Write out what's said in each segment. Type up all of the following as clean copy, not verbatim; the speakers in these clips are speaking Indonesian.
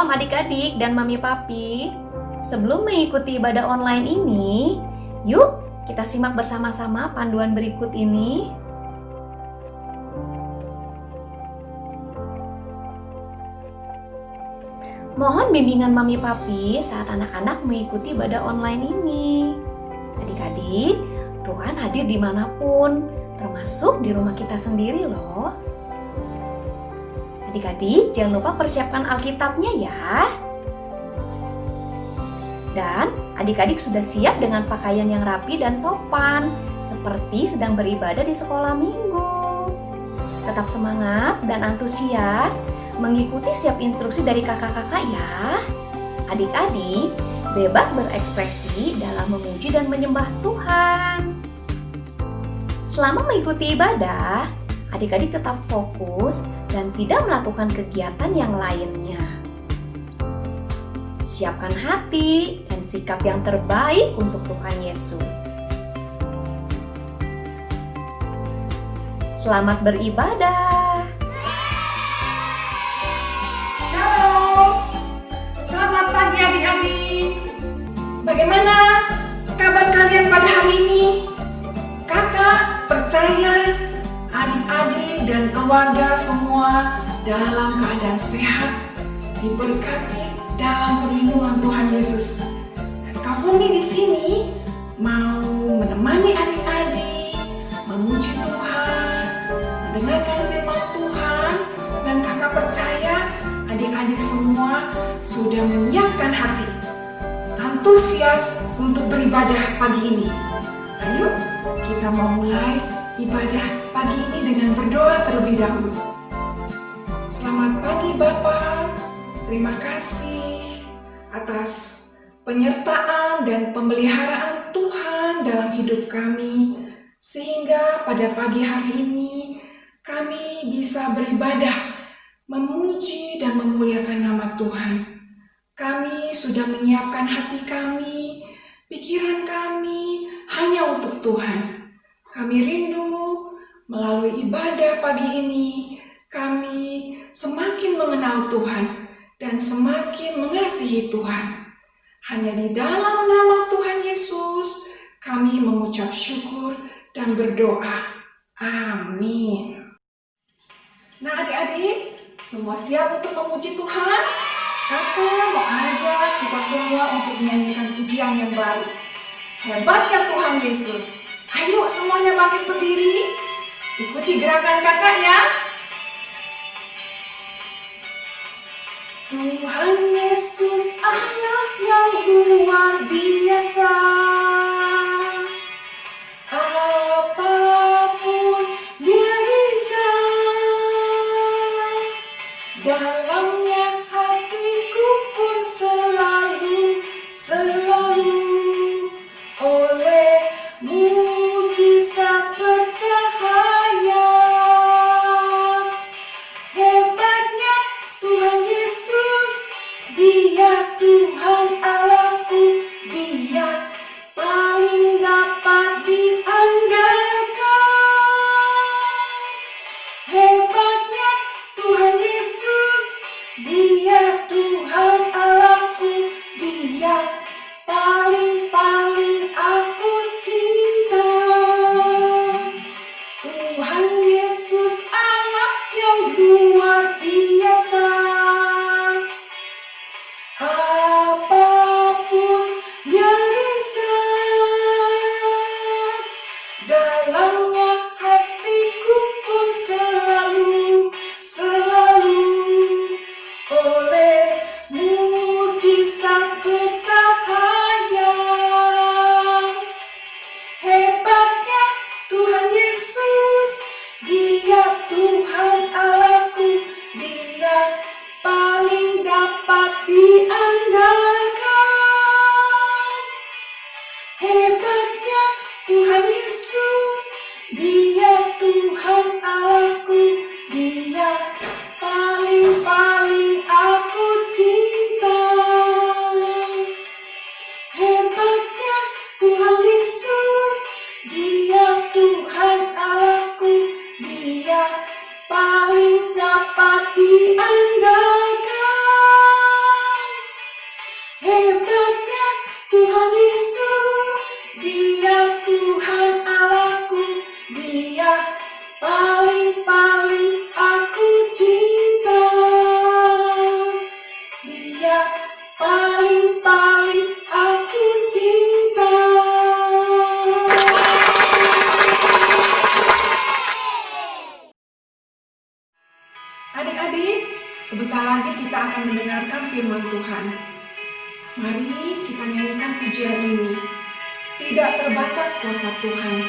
Shalom adik-adik dan mami papi. Sebelum mengikuti ibadah online ini, yuk kita simak bersama-sama panduan berikut ini. Mohon bimbingan mami papi saat anak-anak mengikuti ibadah online ini. Adik-adik, Tuhan hadir dimanapun, termasuk di rumah kita sendiri loh. Adik-adik, jangan lupa persiapkan Alkitabnya ya. Dan adik-adik sudah siap dengan pakaian yang rapi dan sopan, seperti sedang beribadah di sekolah minggu. Tetap semangat dan antusias mengikuti setiap instruksi dari kakak-kakak ya. Adik-adik bebas berekspresi dalam memuji dan menyembah Tuhan. Selama mengikuti ibadah, adik-adik tetap fokus dan tidak melakukan kegiatan yang lainnya. Siapkan hati dan sikap yang terbaik untuk Tuhan Yesus. Selamat beribadah. Shalom. Selamat pagi adik-adik. Bagaimana kabar kalian pada hari ini? Kakak percaya adik-adik dan keluarga semua dalam keadaan sehat, diberkati dalam perlindungan Tuhan Yesus. Dan Kak Funi di sini mau menemani adik-adik memuji Tuhan, mendengarkan firman Tuhan, dan kakak percaya adik-adik semua sudah menyiapkan hati, antusias untuk beribadah pagi ini. Ayo kita mau mulai ibadah pagi ini dengan berdoa terlebih dahulu. Selamat pagi Bapa, terima kasih atas penyertaan dan pemeliharaan Tuhan dalam hidup kami, sehingga pada pagi hari ini kami bisa beribadah, memuji dan memuliakan nama Tuhan. Kami sudah menyiapkan hati kami, pikiran kami hanya untuk Tuhan. Kami rindu melalui ibadah pagi ini, kami semakin mengenal Tuhan dan semakin mengasihi Tuhan. Hanya di dalam nama Tuhan Yesus, kami mengucap syukur dan berdoa. Amin. Nah adik-adik, semua siap untuk memuji Tuhan? Kakak mau ajak kita semua untuk menyanyikan pujian yang baru. Hebatnya Tuhan Yesus. Ayo semuanya bangkit berdiri. Ikuti gerakan kakak ya. Tuhan Yesus anak yang luar biasa. Apapun dia bisa. Dalamnya hatiku pun selalu oleh mujizat bercahaya. Hebatnya Tuhan Yesus, Dia Tuhan Allahku, Dia paling dapat diandalkan. Hebatnya Tuhan Yesus, Dia Tuhan Allahku, Dia paling aku cinta. Tuhan Yesus Allah yang luar biasa. Apapun dia bisa. Dalamnya hatiku pun selalu oleh mujizat bercahaya. Hebatnya Tuhan Yesus, Dia Tuhan Allahku, Dia paling dapat diandalkan. Hebatnya Tuhan Yesus, Dia Tuhan Allahku, Dia paling aku cinta. Hebatnya Tuhan Yesus, Dia Tuhan Allahku, Dia paling dapat diandalkan. hebatnya Tuhan Yesus, Dia Tuhan Allahku, Dia paling aku cinta. Dia paling aku cinta. Adik-adik, sebentar lagi kita akan mendengarkan firman Tuhan. Mari kita nyanyikan pujian ini. Tidak terbatas kuasa Tuhan.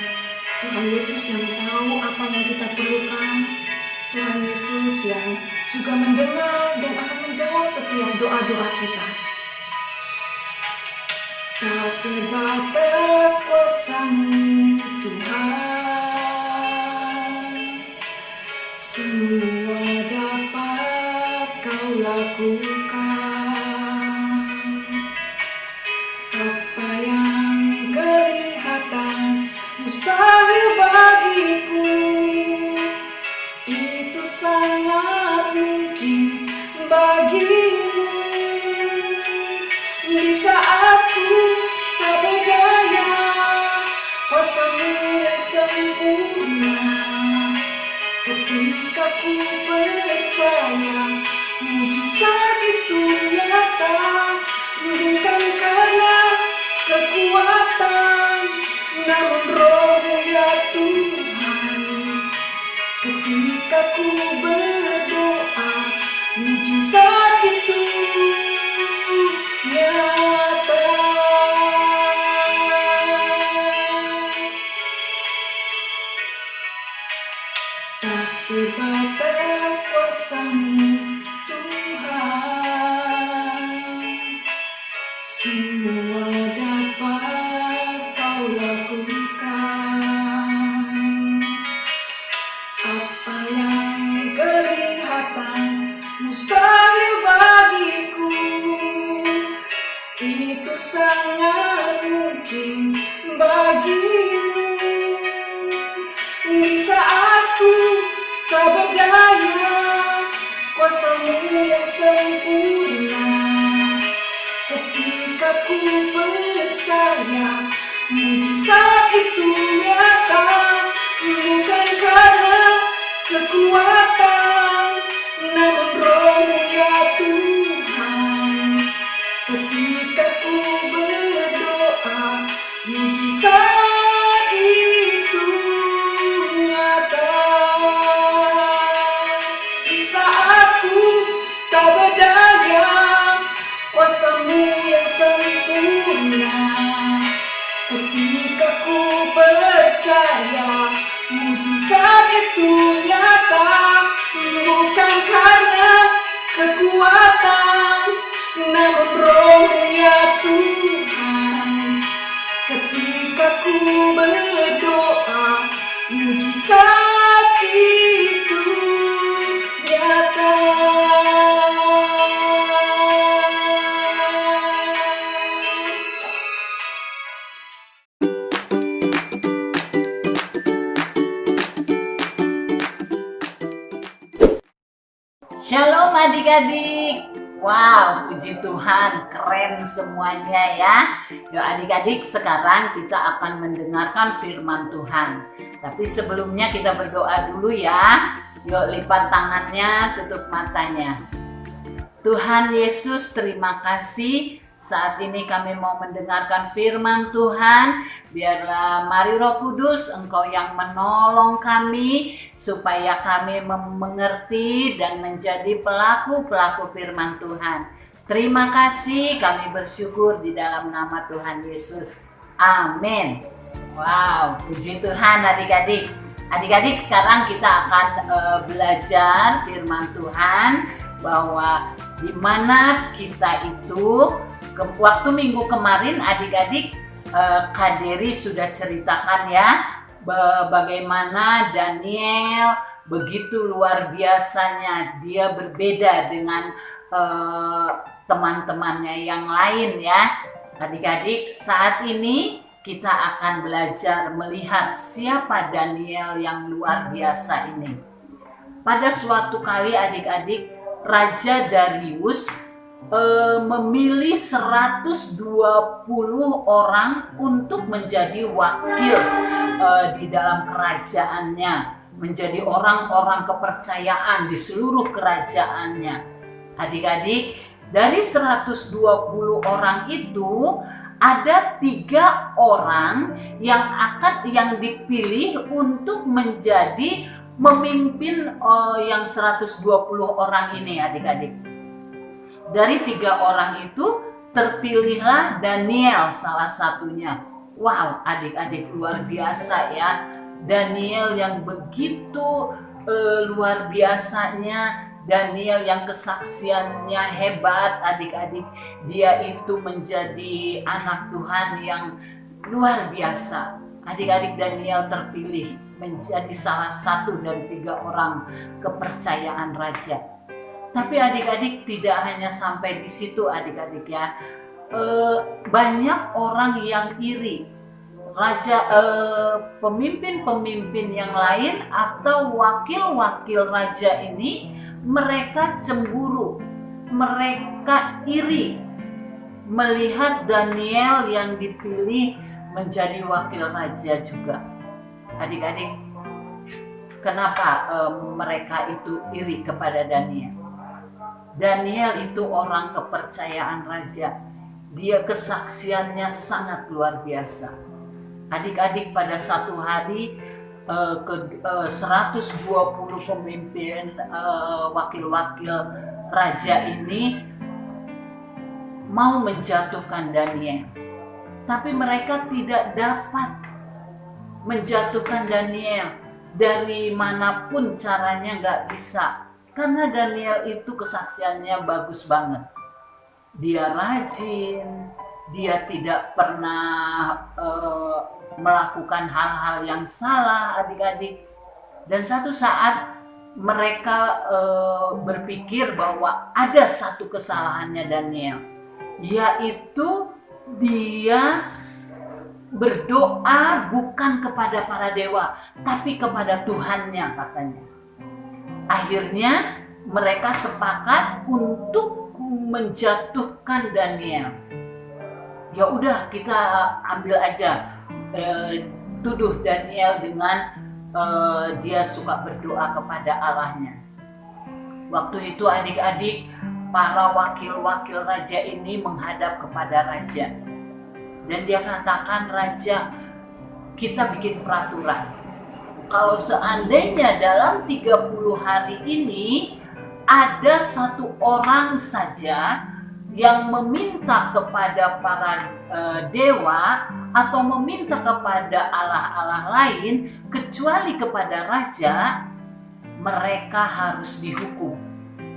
Tuhan Yesus yang tahu apa yang kita perlukan. Tuhan Yesus yang juga mendengar dan akan menjawab setiap doa-doa kita. Tak terbatas kuasa-Mu Tuhan, semua dapat Kau lakukan. Apa yang kelihatan mustahil bagiku, itu sangat mungkin bagimu. Di saat ku tak berdaya, kuasa-Mu yang sempurna. Ketika ku percaya, mujizat itu nyata. Bukan karena kekuatan, namun Roh-Mu ya Tuhan. Ketika ku berdoa, mujizat itu nyata. Tak terbatas kuasa-Mu Tuhan, semua dapat Kau lakukan. Apa yang kelihatan mustahil bagiku, itu sangat mungkin bagimu. Di saat ku tak berdaya, kuasa-Mu yang sempurna. Ketika ku percaya, mujizat itu nyata. Bukan karena kekuatan, namun Roh-Mu ya Tuhan. Ketika ku berdoa, mujizat itu nyata. Di saat ku tak berdaya, kuasa-Mu yang sempurna. Ketika ku percaya, mujizat itu nyata. Bukan karena kekuatan, namun Roh-Mu ya Tuhan. Ketika ku berdoa, mujizat itu nyata. Shalom adik-adik. Wow, puji Tuhan, keren semuanya ya. Yuk adik-adik, sekarang kita akan mendengarkan firman Tuhan. Tapi sebelumnya kita berdoa dulu ya. Yuk lipat tangannya, tutup matanya. Tuhan Yesus, terima kasih. Saat ini kami mau mendengarkan firman Tuhan. Biarlah mari Roh Kudus, Engkau yang menolong kami supaya kami mengerti dan menjadi pelaku-pelaku firman Tuhan. Terima kasih, kami bersyukur di dalam nama Tuhan Yesus. Amin. Wow, puji Tuhan adik-adik. Adik-adik, sekarang kita akan belajar firman Tuhan bahwa di mana kita itu waktu minggu kemarin adik-adik Kak Dery sudah ceritakan ya bagaimana Daniel begitu luar biasanya, dia berbeda dengan teman-temannya yang lain ya. Adik-adik, saat ini kita akan belajar melihat siapa Daniel yang luar biasa ini. Pada suatu kali adik-adik, Raja Darius memilih 120 orang untuk menjadi wakil di dalam kerajaannya, menjadi orang-orang kepercayaan di seluruh kerajaannya. Adik-adik, dari 120 orang itu ada 3 orang yang dipilih untuk menjadi memimpin yang 120 orang ini, adik-adik. Dari 3 orang itu terpilihlah Daniel salah satunya. Wow, adik-adik, luar biasa ya. Daniel yang begitu luar biasanya, Daniel yang kesaksiannya hebat, adik-adik. Dia itu menjadi anak Tuhan yang luar biasa. Adik-adik, Daniel terpilih menjadi salah satu dari 3 orang kepercayaan raja. Tapi adik-adik, tidak hanya sampai di situ, adik-adik ya. Banyak orang yang iri. Pemimpin-pemimpin yang lain atau wakil-wakil raja ini, mereka cemburu, mereka iri melihat Daniel yang dipilih menjadi wakil raja juga. Adik-adik, kenapa mereka itu iri kepada Daniel? Daniel itu orang kepercayaan raja. Dia kesaksiannya sangat luar biasa. Adik-adik, pada satu hari 120 pemimpin wakil-wakil raja ini mau menjatuhkan Daniel. Tapi mereka tidak dapat menjatuhkan Daniel. Dari manapun caranya nggak bisa. Karena Daniel itu kesaksiannya bagus banget. Dia rajin, dia tidak pernah melakukan hal-hal yang salah, adik-adik. Dan satu saat mereka berpikir bahwa ada satu kesalahannya Daniel, yaitu dia berdoa bukan kepada para dewa, tapi kepada Tuhannya, katanya. Akhirnya mereka sepakat untuk menjatuhkan Daniel. Ya udah, kita ambil aja, tuduh Daniel dengan dia suka berdoa kepada Allahnya. Waktu itu adik-adik, para wakil-wakil raja ini menghadap kepada raja. Dan dia katakan, "Raja, kita bikin peraturan. Kalau seandainya dalam 30 hari ini ada satu orang saja yang meminta kepada para dewa atau meminta kepada allah-allah lain kecuali kepada raja, mereka harus dihukum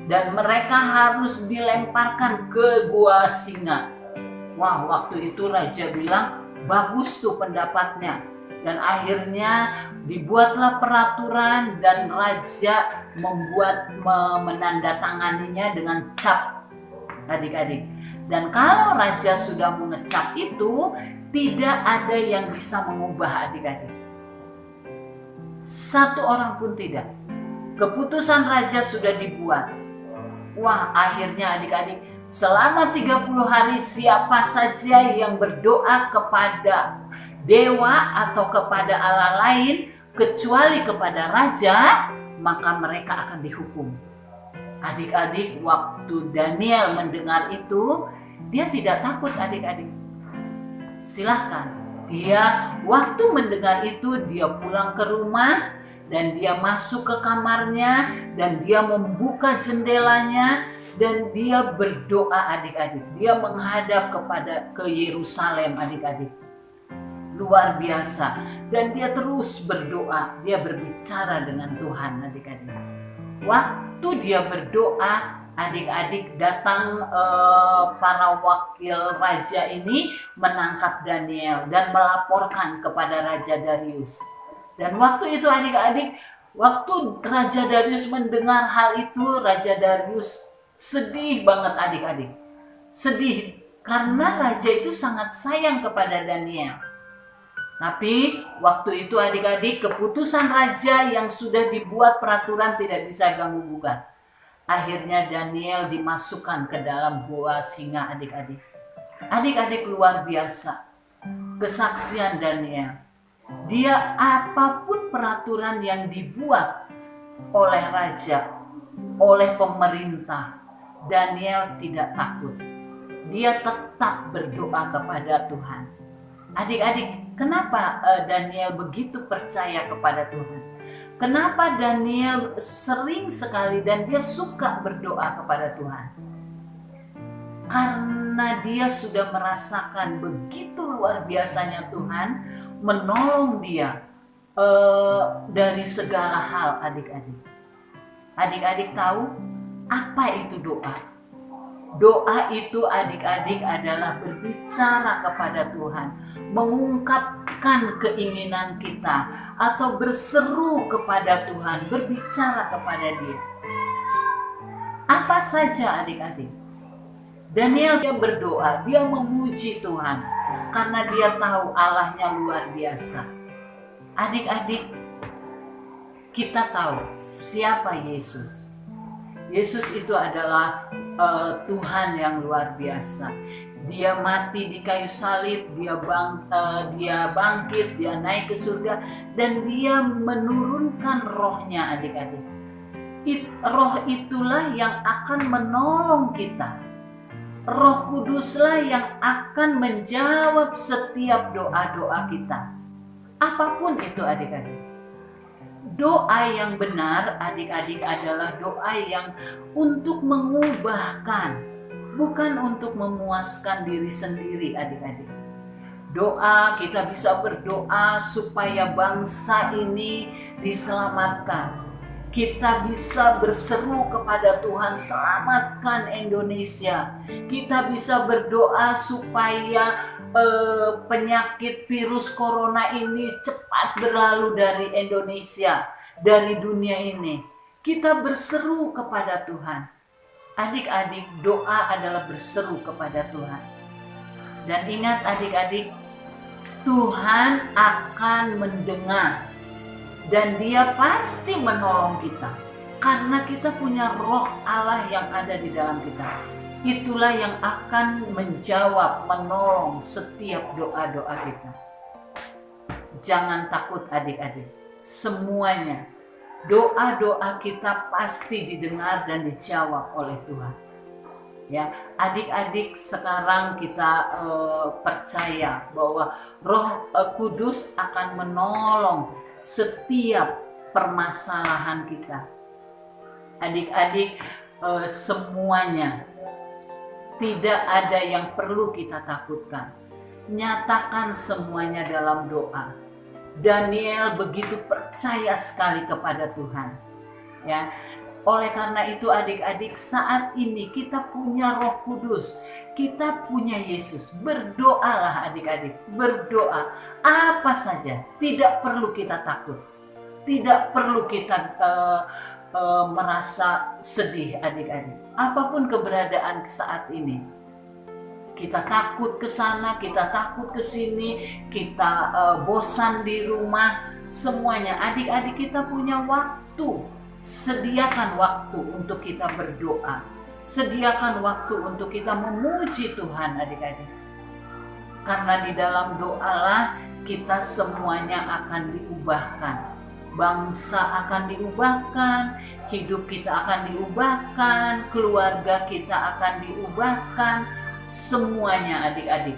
dan mereka harus dilemparkan ke gua singa." Wah, waktu itu raja bilang, bagus tuh pendapatnya. Dan akhirnya dibuatlah peraturan dan raja menandatanganinya dengan cap, adik-adik. Dan kalau raja sudah mengecap itu, tidak ada yang bisa mengubah, adik-adik. Satu orang pun tidak. Keputusan raja sudah dibuat. Wah, akhirnya adik-adik, selama 30 hari siapa saja yang berdoa kepada dewa atau kepada allah lain kecuali kepada raja, maka mereka akan dihukum. Adik-adik, waktu Daniel mendengar itu, dia tidak takut, adik-adik. Silahkan, dia waktu mendengar itu, dia pulang ke rumah dan dia masuk ke kamarnya dan dia membuka jendelanya dan dia berdoa, adik-adik. Dia menghadap ke Yerusalem, adik-adik. Luar biasa. Dan dia terus berdoa, dia berbicara dengan Tuhan, adik-adik. Waktu dia berdoa, adik-adik, datang para wakil raja ini menangkap Daniel dan melaporkan kepada Raja Darius. Dan waktu itu adik-adik, waktu Raja Darius mendengar hal itu, Raja Darius sedih banget, adik-adik. Sedih karena raja itu sangat sayang kepada Daniel. Tapi waktu itu adik-adik, keputusan raja yang sudah dibuat peraturan tidak bisa ganggu-gugat. Akhirnya Daniel dimasukkan ke dalam gua singa adik-adik. Adik-adik luar biasa. Kesaksian Daniel. Dia apapun peraturan yang dibuat oleh raja, oleh pemerintah, Daniel tidak takut. Dia tetap berdoa kepada Tuhan. Adik-adik, kenapa Daniel begitu percaya kepada Tuhan? Kenapa Daniel sering sekali dan dia suka berdoa kepada Tuhan? Karena dia sudah merasakan begitu luar biasanya Tuhan menolong dia dari segala hal adik-adik. Adik-adik tahu apa itu doa? Doa itu adik-adik adalah berbicara kepada Tuhan, mengungkapkan keinginan kita atau berseru kepada Tuhan, berbicara kepada Dia. Apa saja adik-adik. Daniel dia berdoa, dia memuji Tuhan karena dia tahu Allahnya luar biasa. Adik-adik, kita tahu siapa Yesus. Yesus itu adalah Tuhan yang luar biasa. Dia mati di kayu salib, dia bangkit, dia naik ke surga, dan dia menurunkan rohnya adik-adik. Roh itulah yang akan menolong kita. Roh Kuduslah yang akan menjawab setiap doa-doa kita. Apapun itu adik-adik. Doa yang benar adik-adik adalah doa yang untuk mengubahkan, bukan untuk memuaskan diri sendiri adik-adik. Doa, kita bisa berdoa supaya bangsa ini diselamatkan. Kita bisa berseru kepada Tuhan, selamatkan Indonesia. Kita bisa berdoa supaya penyakit virus corona ini cepat berlalu dari Indonesia, dari dunia ini. Kita berseru kepada Tuhan. Adik-adik, doa adalah berseru kepada Tuhan. Dan ingat adik-adik, Tuhan akan mendengar. Dan Dia pasti menolong kita. Karena kita punya roh Allah yang ada di dalam kita. Itulah yang akan menjawab, menolong setiap doa-doa kita. Jangan takut adik-adik. Semuanya, doa-doa kita pasti didengar dan dijawab oleh Tuhan. Ya, adik-adik, sekarang kita percaya bahwa Roh Kudus akan menolong setiap permasalahan kita. Adik-adik, semuanya, tidak ada yang perlu kita takutkan. Nyatakan semuanya dalam doa. Daniel begitu percaya sekali kepada Tuhan. Ya, oleh karena itu adik-adik, saat ini kita punya Roh Kudus, kita punya Yesus. Berdoalah adik-adik, berdoa apa saja, tidak perlu kita takut, tidak perlu kita merasa sedih adik-adik. Apapun keberadaan saat ini, kita takut ke sana, kita takut ke sini, kita bosan di rumah, semuanya adik-adik kita punya waktu. Sediakan waktu untuk kita berdoa. Sediakan waktu untuk kita memuji Tuhan adik-adik. Karena di dalam doalah kita semuanya akan diubahkan. Bangsa akan diubahkan, hidup kita akan diubahkan, keluarga kita akan diubahkan, semuanya adik-adik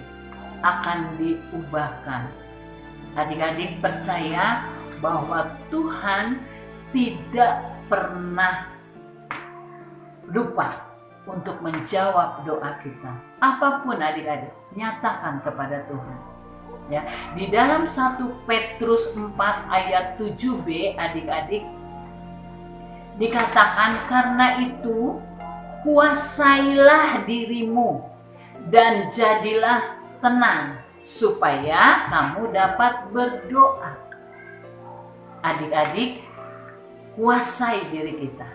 akan diubahkan. Adik-adik percaya bahwa Tuhan tidak pernah lupa untuk menjawab doa kita. Apapun adik-adik, nyatakan kepada Tuhan. Ya, di dalam 1 Petrus 4 ayat 7b adik-adik dikatakan, karena itu kuasailah dirimu dan jadilah tenang supaya kamu dapat berdoa. Adik-adik, kuasai diri kita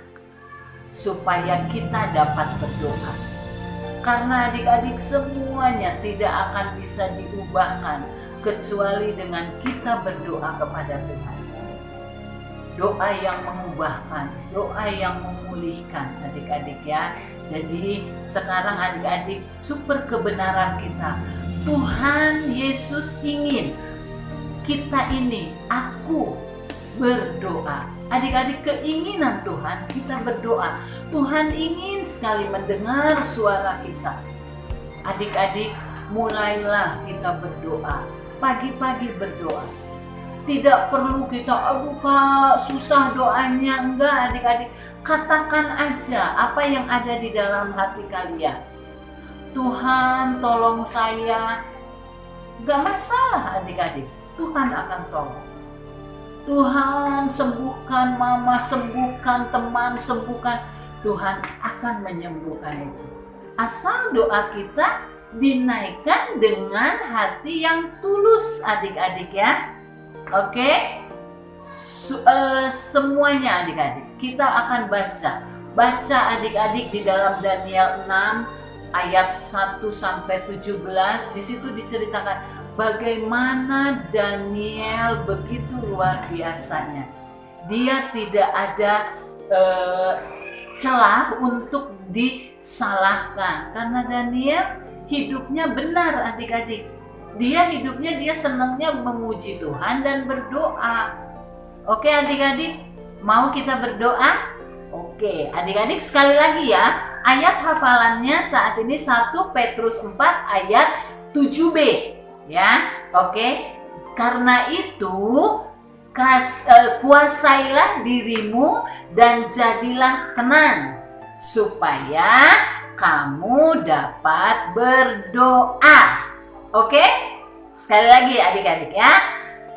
supaya kita dapat berdoa. Karena adik-adik semuanya tidak akan bisa diubahkan kecuali dengan kita berdoa kepada Tuhan. doa yang mengubahkan, doa yang memulihkan adik-adik ya. Jadi sekarang adik-adik super kebenaran kita. Tuhan Yesus ingin kita ini, aku berdoa. Adik-adik, keinginan Tuhan kita berdoa. Tuhan ingin sekali mendengar suara kita. Adik-adik, mulailah kita berdoa. Pagi-pagi berdoa. Tidak perlu kita, aduh Kak, susah doanya. Enggak adik-adik, katakan aja apa yang ada di dalam hati kalian. Tuhan tolong saya. Enggak masalah adik-adik, Tuhan akan tolong. Tuhan sembuhkan mama, sembuhkan teman, sembuhkan. Tuhan akan menyembuhkan itu. Asal doa kita dinaikkan dengan hati yang tulus adik-adik ya. Oke, semuanya adik-adik kita akan baca adik-adik di dalam Daniel 6 ayat 1 sampai 17. Di situ diceritakan bagaimana Daniel begitu luar biasanya. Dia tidak ada celah untuk disalahkan karena Daniel hidupnya benar adik-adik. Dia senangnya memuji Tuhan dan berdoa. Oke adik-adik, mau kita berdoa? Oke, adik-adik sekali lagi ya. Ayat hafalannya saat ini 1 Petrus 4 ayat 7b. Ya, oke. Karena itu kuasailah dirimu dan jadilah tenang supaya kamu dapat berdoa. Oke? Sekali lagi adik-adik ya.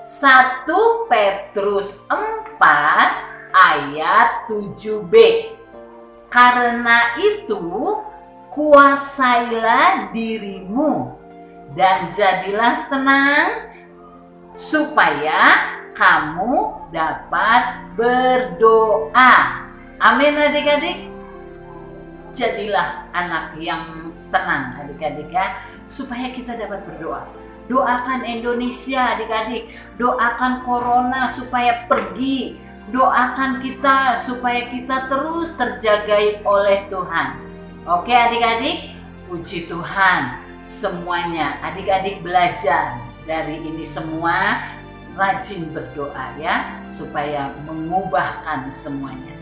1 Petrus 4 ayat 7b. Karena itu kuasailah dirimu dan jadilah tenang supaya kamu dapat berdoa. Amin adik-adik. Jadilah anak yang tenang adik-adik ya, supaya kita dapat berdoa. Doakan Indonesia adik-adik, doakan corona supaya pergi, doakan kita supaya kita terus terjaga oleh Tuhan. Oke adik-adik, puji Tuhan semuanya. Adik-adik belajar dari ini semua, rajin berdoa ya, supaya mengubahkan semuanya.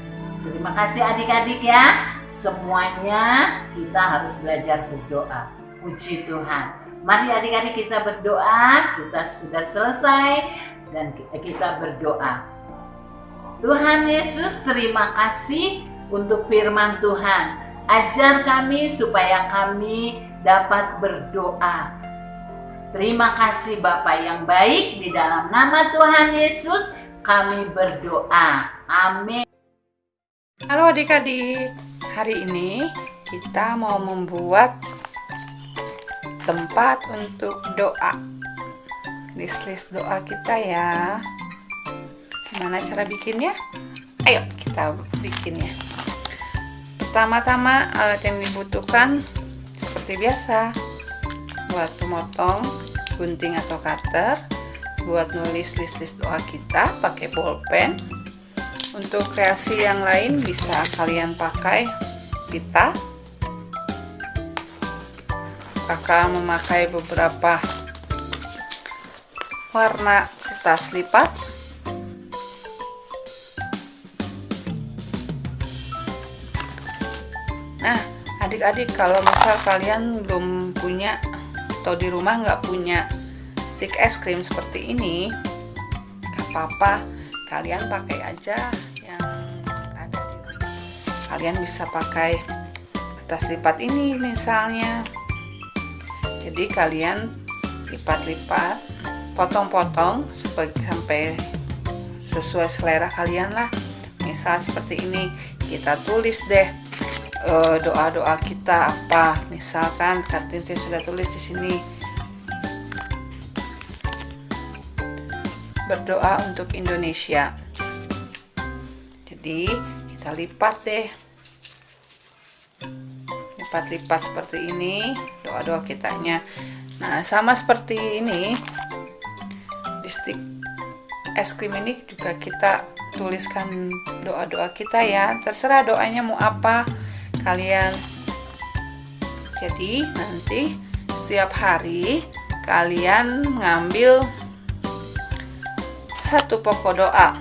Terima kasih adik-adik ya, semuanya kita harus belajar berdoa. Puji Tuhan. Mari adik-adik kita berdoa. Kita sudah selesai dan kita berdoa. Tuhan Yesus, terima kasih untuk firman Tuhan. Ajar kami supaya kami dapat berdoa. Terima kasih Bapa yang baik, di dalam nama Tuhan Yesus kami berdoa. Amin. Halo adik-adik, hari ini kita mau membuat tempat untuk doa. List doa kita ya. Gimana cara bikinnya? Ayo kita bikinnya. Pertama-tama alat yang dibutuhkan seperti biasa, buat memotong gunting atau cutter, buat nulis list doa kita pakai bolpen. Untuk kreasi yang lain bisa kalian pakai pita. Kakak memakai beberapa warna kertas lipat. Nah, adik-adik kalau misal kalian belum punya atau di rumah nggak punya stick es krim seperti ini, nggak apa-apa, kalian pakai aja yang ada di rumah. Kalian bisa pakai kertas lipat ini misalnya. Jadi kalian lipat-lipat, potong-potong sampai sesuai selera kalian lah. Misal seperti ini, kita tulis deh doa-doa kita apa. Misalkan Kak Tintin sudah tulis di sini, berdoa untuk Indonesia. Jadi kita lipat deh, lipat-lipat seperti ini doa-doa kitanya. Nah, sama seperti ini di stick es krim ini juga kita tuliskan doa-doa kita ya. Terserah doanya mau apa kalian. Jadi nanti setiap hari kalian ngambil satu pokok doa.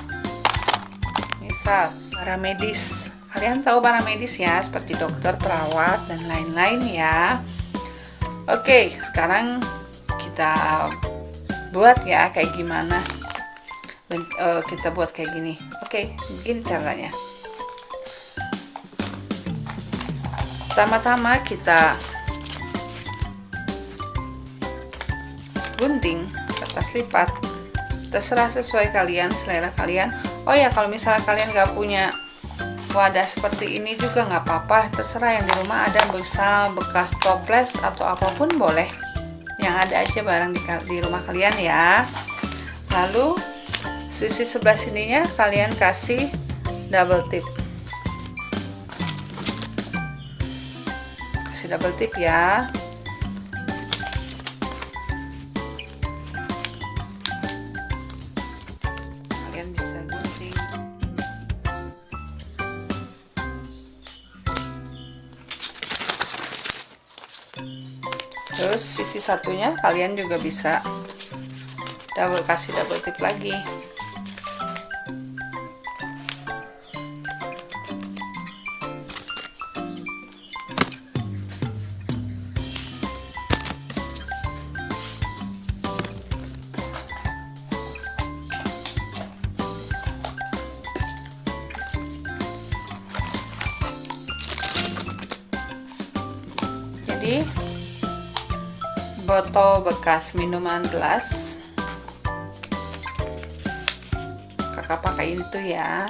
Misal para medis, kalian tahu para medis ya, seperti dokter, perawat, dan lain-lain ya. Oke, sekarang kita buat ya kayak gimana. Kita buat kayak gini. Oke, begini caranya. Pertama-tama kita gunting kertas lipat. Terserah sesuai kalian, selera kalian. Oh ya, kalau misalnya kalian gak punya wadah seperti ini juga nggak apa-apa, terserah. Yang di rumah ada misal bekas toples atau apapun boleh, yang ada aja barang di rumah kalian ya. Lalu sisi sebelah sininya kalian kasih double tip, kasih double tip ya. Kalian bisa gunting. Terus sisi satunya kalian juga bisa kasih double tip lagi. Jadi botol bekas minuman gelas kakak pakai itu ya.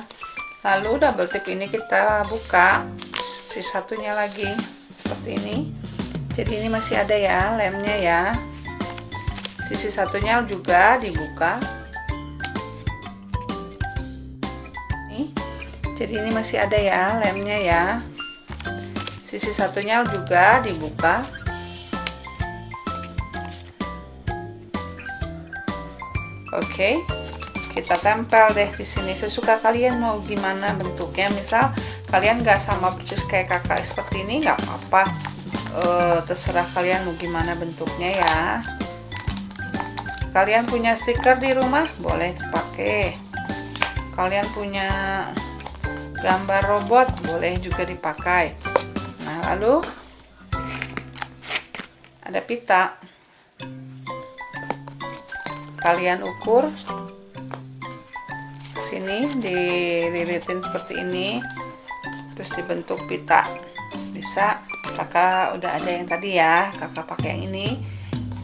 Lalu double tip ini kita buka si satunya lagi seperti ini. Jadi ini masih ada ya lemnya ya. Sisi satunya juga dibuka. Nih. Jadi ini masih ada ya lemnya ya. Sisi satunya juga dibuka. Oke, kita tempel deh di sini. Sesuka kalian mau gimana bentuknya. Misal kalian gak sama persis kayak kakak seperti ini, gak apa-apa. Terserah kalian mau gimana bentuknya ya. Kalian punya stiker di rumah, boleh dipakai. Kalian punya gambar robot, boleh juga dipakai. Nah, lalu ada pita. Kalian ukur sini, dililitin seperti ini, terus dibentuk pita. Bisa. Kakak udah ada yang tadi ya, kakak pakai yang ini.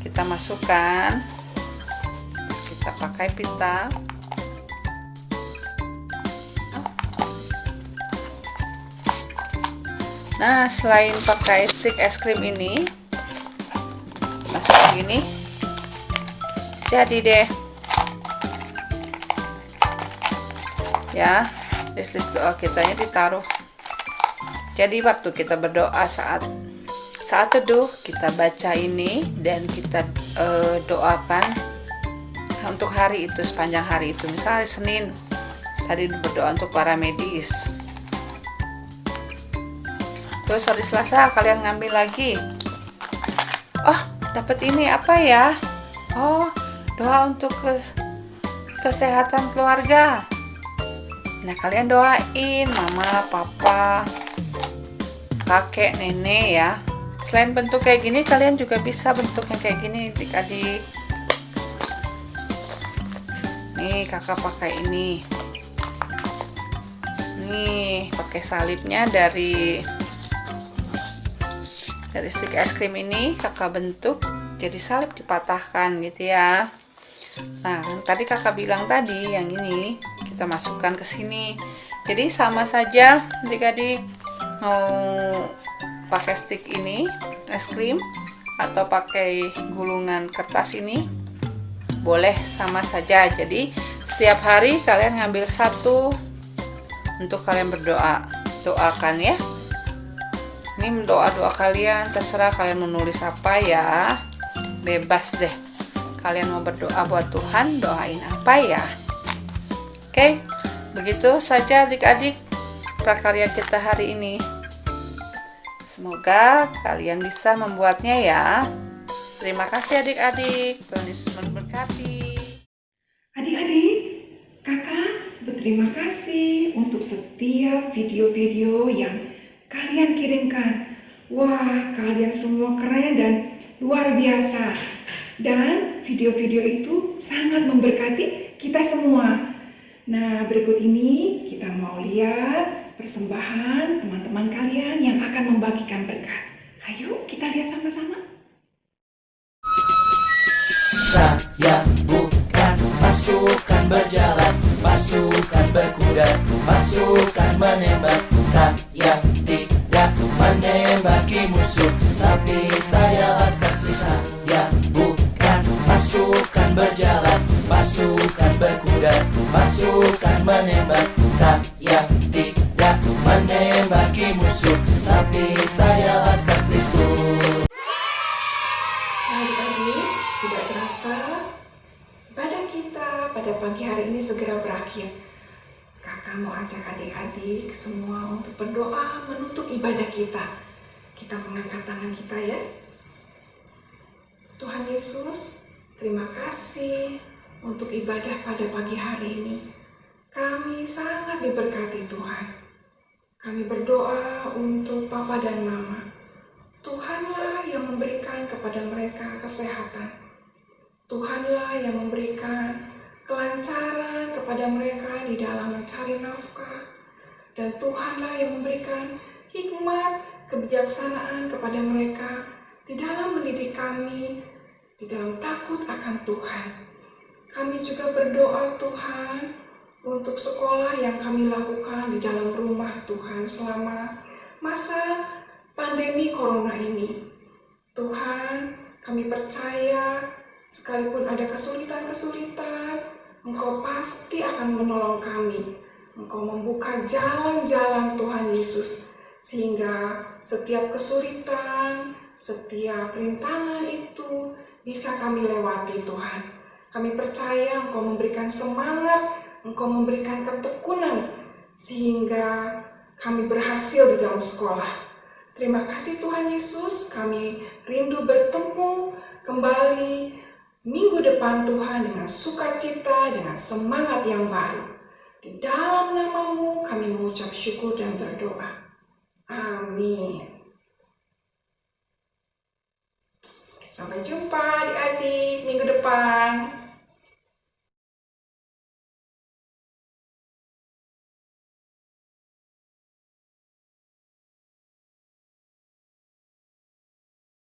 Kita masukkan, terus kita pakai pita. Nah, selain pakai stick es krim ini, masuk gini, jadi deh ya, list doa kitanya ditaruh. Jadi waktu kita berdoa saat teduh, kita baca ini dan kita doakan untuk hari itu, sepanjang hari itu. Misalnya Senin tadi berdoa untuk para medis. Terus hari Selasa kalian ngambil lagi. Oh, dapat ini apa ya? Oh, doa untuk kesehatan keluarga. Nah, kalian doain mama, papa, kakek, nenek ya. Selain bentuk kayak gini, kalian juga bisa bentuknya kayak gini, adik-adik. Nih, kakak pakai ini. Nih, pakai salibnya dari stick es krim ini kakak bentuk jadi salib, dipatahkan gitu ya. Nah, tadi kakak bilang tadi yang ini kita masukkan ke sini. Jadi sama saja adik-adik, mau pakai stick ini es krim atau pakai gulungan kertas ini boleh, sama saja. Jadi setiap hari kalian ngambil satu untuk kalian berdoa. Doakan ya. Ini doa-doa kalian, terserah kalian menulis apa ya, bebas deh. Kalian mau berdoa buat Tuhan, doain apa ya. Oke, Begitu saja adik-adik prakarya kita hari ini. Semoga kalian bisa membuatnya ya. Terima kasih adik-adik. Tuhan Yesus memberkati. Adik-adik, kakak berterima kasih untuk setiap video-video yang kalian kirimkan. Wah, kalian semua keren dan luar biasa. Dan video-video itu sangat memberkati kita semua. Nah, berikut ini kita mau lihat persembahan teman-teman kalian yang akan membagikan berkat. Ayo kita lihat sama-sama. Saya bukan pasukan berjalan, pasukan berkuda, pasukan menembak. Saya tidak menembaki musuh, tapi saya laskar Kristus. Saya bukan pasukan berjalan, pasukan berkuda, pasukan menembak. Saya tidak menembaki musuh, tapi saya laskar Kristus. Nah, adik-adik, tidak terasa ibadah kita pada pagi hari ini segera berakhir. Kakak mau ajak adik-adik semua untuk berdoa menutup ibadah kita. Kita mengangkat tangan kita ya. Tuhan Yesus, terima kasih untuk ibadah pada pagi hari ini. Kami sangat diberkati Tuhan. Kami berdoa untuk Papa dan Mama. Tuhanlah yang memberikan kepada mereka kesehatan. Tuhanlah yang memberikan kelancaran kepada mereka di dalam mencari nafkah. Dan Tuhanlah yang memberikan hikmat, kebijaksanaan kepada mereka di dalam mendidik kami, di dalam takut akan Tuhan. Kami juga berdoa Tuhan untuk sekolah yang kami lakukan di dalam rumah Tuhan selama masa pandemi corona ini. Tuhan, kami percaya sekalipun ada kesulitan-kesulitan, Engkau pasti akan menolong kami. Engkau membuka jalan-jalan Tuhan Yesus, sehingga setiap kesulitan, setiap rintangan itu bisa kami lewati Tuhan. Kami percaya Engkau memberikan semangat, Engkau memberikan ketekunan, sehingga kami berhasil di dalam sekolah. Terima kasih Tuhan Yesus, kami rindu bertemu kembali minggu depan Tuhan dengan sukacita, dengan semangat yang baru. Di dalam nama-Mu kami mengucap syukur dan berdoa. Amin. Sampai jumpa adik-adik minggu depan.